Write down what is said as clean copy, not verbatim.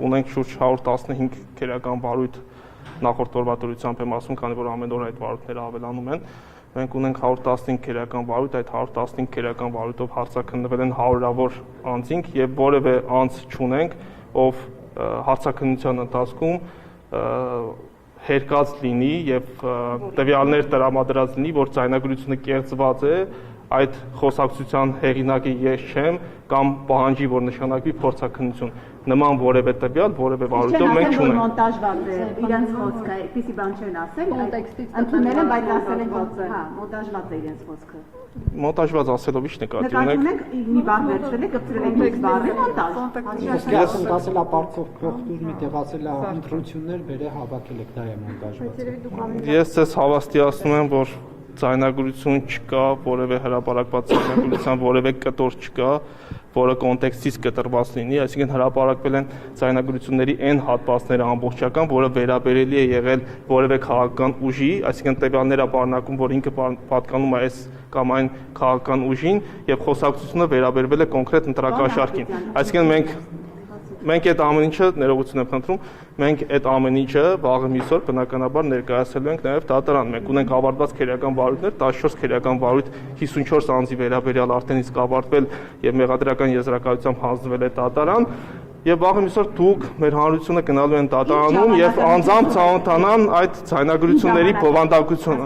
ունենք շուրջ 115 քերական վարույթ նախորդ օրվա դրությամբ եմ ասում, քանի որ ամեն օր այդ վարույթները ավելանում են։ Մենք ունենք 115 քերական վարույթ, այդ 115 քերական վարույթով հարցաքննվել են հարյուրավոր անձինք եւ որևէ անձ չունենք, ով հարցաքննության ընթացքում հերկած լինի եւ տվյալներ տրամադրած լինի, որ ձայնագրությունը կեղծված է, այդ խոսակցության հեղինակը ես չեմ կամ պահանջի, որ նշանակվի փորձաքննություն։ Նման որևէ տվյալ, որևէ վարույթով մենք չունենք։ Մոնտաժված է, իրենց խոսքը, այդպեսի բան չեն ասել, ընդունել են, բայց ասել են, որ հա, մոնտաժված է իրենց խոսքը։ Մոնտաժված ասելով ի՞նչ նկատի ունեք։ Նկատի ունենք մի բառ վերցրել է, կպցրել են մի բառը մոնտաժ։ Ասում ասել է պարտքով փոխտուր մի տեղ ասել է ընտրություններ բերե հավաքել եք, դա է մոնտաժված։ Ես ձեզ հավաստիացնում եմ, որ ձայնագրություն չկա, որևէ հրապարակված ձայնագրության որևէ կտոր չկա, որը կոնտեքստից կտրված լինի, այսինքն հրապարակվել են ձայնագրությունների այն հատվածները ամբողջական, որը վերաբերելի է եղել որևէ քաղաքական ուժի, այսինքն տվյալները պարունակում, որ ինքը պատկանում է այս կամ այն քաղաքական ուժին եւ խոսակցությունը վերաբերվել է կոնկրետ ընտրակաշարքին։ Այսինքն մենք այդ ամեն ինչը ներողություն եմ խնդրում, մենք այդ ամեն ինչը վաղը միսօր բնականաբար ներկայացելու ենք նաև դատարան։ Մենք ունենք ավարտված քերական վարույթներ, 14 քերական վարույթ 54 անձի վերաբերյալ արդեն իսկ ավարտվել եւ մեղադրական եզրակացությամբ հանձնվել է դատարան։ Եվ վաղը միսօր դուք մեր հանրությունը գնալու են դատարանում եւ անձամբ ցանոթանան այդ ձայնագրությունների բովանդակությունը։